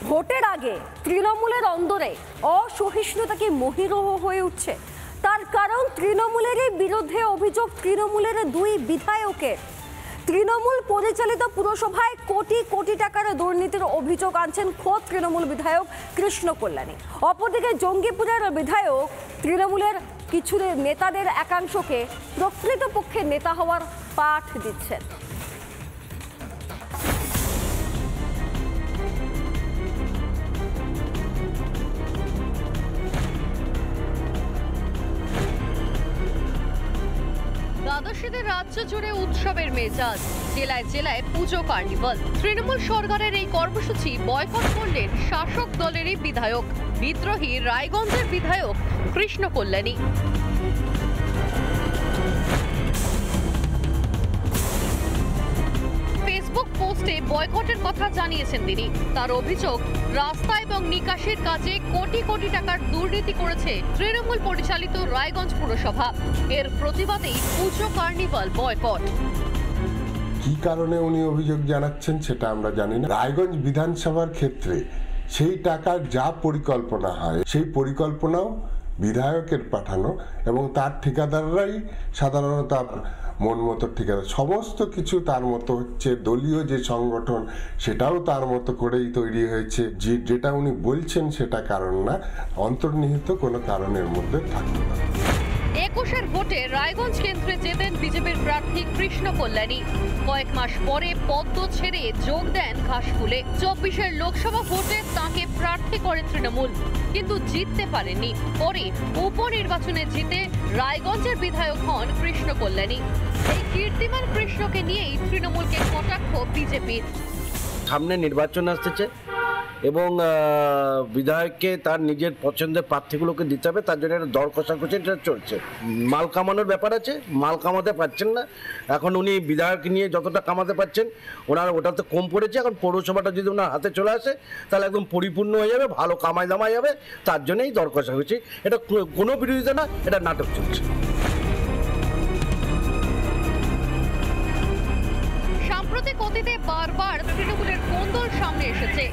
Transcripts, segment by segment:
ভোটের আগে তৃণমূলের অন্দরে অসহিষ্ণুতা কি মহিরহ হয়ে উঠছে। তার কারণ তৃণমূলেরই বিরুদ্ধে অভিযোগ তৃণমূলের দুই বিধায়কের। তৃণমূল পরিচালিত পুরসভায় কোটি কোটি টাকার দুর্নীতির অভিযোগ আনছেন খোদ তৃণমূল বিধায়ক কৃষ্ণ কল্যাণী। অপরদিকে জঙ্গিপুরের বিধায়ক তৃণমূলের কিছু নেতাদের একাংশকে প্রকৃতপক্ষে নেতা হওয়ার পাঠ দিচ্ছেন। দ্বাদশীতে রাজ্য জুড়ে উৎসবের মেজাজ, জেলায় জেলায় পুজো কার্নিভাল। তৃণমূল সরকারের এই কর্মসূচি বয়কট করলেন শাসক দলেরই বিধায়ক, বিদ্রোহী রায়গঞ্জের বিধায়ক কৃষ্ণ কল্যাণী। ফেসবুক পোস্টে বয়কটের কথা জানিয়েছেন তিনি। তার অভিযোগ, রাস্তা এবং নিকাশির কাজে কোটি কোটি টাকার দুর্নীতি করেছে তৃণমূল পরিচালিত রায়গঞ্জ পুরসভা। এর প্রতিবাদেই পুজো কার্নিভাল বয়কট। কি কারণে উনি অভিযোগ জানাচ্ছেন সেটা আমরা জানি না। রায়গঞ্জ বিধানসভার ক্ষেত্রে সেই টাকার যা পরিকল্পনা হয় সেই পরিকল্পনাও বিধায়কের পাঠানো এবং তার ঠিকাদাররাই সাধারণত মন মতো ঠিকাদার, সমস্ত কিছু তার মতো হচ্ছে। দলীয় যে সংগঠন সেটাও তার মতো করেই তৈরি হয়েছে। যেটা উনি বলছেন সেটা কারণ না, অন্তর্নিহিত কোনো কারণের মধ্যে থাকবে না। ২১-এর ভোটে রায়গঞ্জ কেন্দ্রে জেতেন বিজেপির প্রার্থী কৃষ্ণ কল্যাণী। কয়েক মাস পরে পদ্ম ছেড়ে যোগ দেন ঘাসফুলে। ২৪-এর লোকসভা ভোটে তাঁকে প্রার্থী করে তৃণমূল, কিন্তু জিততে পারেননি। পরে উপনির্বাচনে জিতে রায়গঞ্জের বিধায়ক হন কৃষ্ণ কল্যাণী। এই কীর্তিমান কৃষ্ণকে নিয়েই তৃণমূলকে কটাক্ষ বিজেপির। সামনে নির্বাচন আসতেছে এবং বিধায়ককে তার নিজের পছন্দের প্রার্থীগুলোকে দিতে হবে, তার জন্য একটা দর কষাকষি চলছে। মাল কামানোর ব্যাপার আছে, মাল কামাতে পারছেন না। এখন উনি বিধায়ক নিয়ে যতটা কামাতে পারছেন ওনার ওটাতে কম পড়েছে। এখন পৌরসভাটা যদি ওনার হাতে চলে আসে তাহলে একদম পরিপূর্ণ হয়ে যাবে, ভালো কামাই দামাই যাবে। তার জন্যই দর কষাকষি। এটা কোনো বিরোধিতা না, এটা নাটক চলছে। সাম্প্রতিক অতীতে বারবার তৃণমূলের কোন্দল সামনে এসেছে।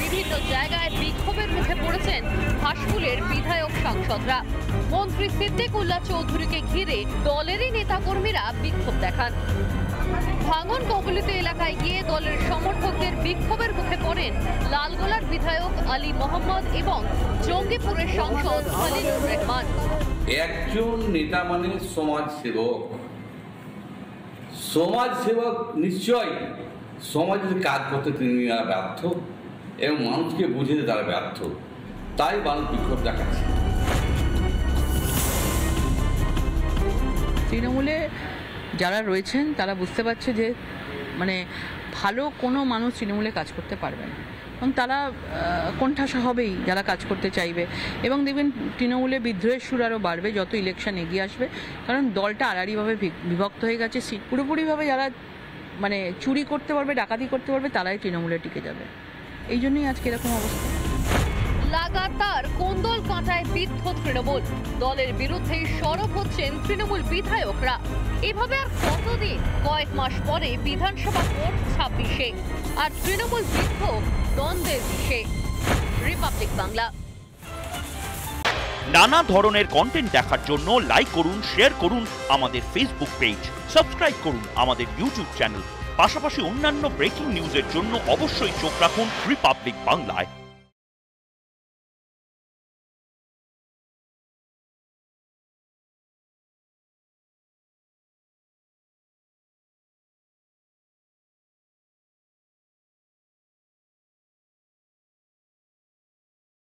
বিভিন্ন জায়গায় বিক্ষোভের মুখে পড়েছেন ঘাসফুলের বিধায়ক সাংসদরা। মন্ত্রী সিদ্দিকুল্লাহ চৌধুরীকে ঘিরে দলেরই নেতাকর্মীরা বিক্ষোভ দেখান। ভাঙন কবলিত এলাকায় গিয়ে দলের সমর্থকদের বিক্ষোভের মুখে পড়েন লালগোলার বিধায়ক আলী মোহাম্মদ এবং জঙ্গিপুরের সাংসদ খলিলুর রহমান। একজন নেতা মানে সমাজসেবক। সমাজসেবক নিশ্চয়ই সমাজের কাজ করতে তিনি ব্যর্থ এবং মানুষকে বুঝিয়ে তারা ব্যর্থ, তাই মানুষ বিক্ষোভ দেখাচ্ছে। তৃণমূলে যারা রয়েছেন তারা বুঝতে পারছে যে মানে ভালো কোনো মানুষ তৃণমূলে কাজ করতে পারবে না, এবং তারা কোণঠাসা হবেই যারা কাজ করতে চাইবে। এবং দেখবেন তৃণমূলে বিদ্রোহের সুর আরও বাড়বে যত ইলেকশন এগিয়ে আসবে, কারণ দলটা আড়াআড়িভাবে বিভক্ত হয়ে গেছে। পুরোপুরিভাবে যারা মানে চুরি করতে পারবে, ডাকাতি করতে পারবে, তারাই তৃণমূলে টিকে যাবে। এই জন্যই আজকে এরকম অবস্থা। লাগাতার কোন্দল কাঁটায় বিদ্ধ তৃণমূল। দলের বিরুদ্ধে সরব হচ্ছেন তৃণমূল বিধায়করা। এভাবে আর কতদিন? কয়েক মাস পরে বিধানসভা ভোট ২৬-এ, আর তৃণমূল বিদ্ধ দ্বন্দ্বের বিষে। রিপাবলিক বাংলা। নানা ধরনের কন্টেন্ট দেখার জন্য লাইক করুন, শেয়ার করুন আমাদের ফেসবুক পেজ, সাবস্ক্রাইব করুন আমাদের ইউটিউব চ্যানেল। পাশাপাশি অন্যান্য ব্রেকিং নিউজের জন্য অবশ্যই চোখ রাখুন রিপাবলিক বাংলায়।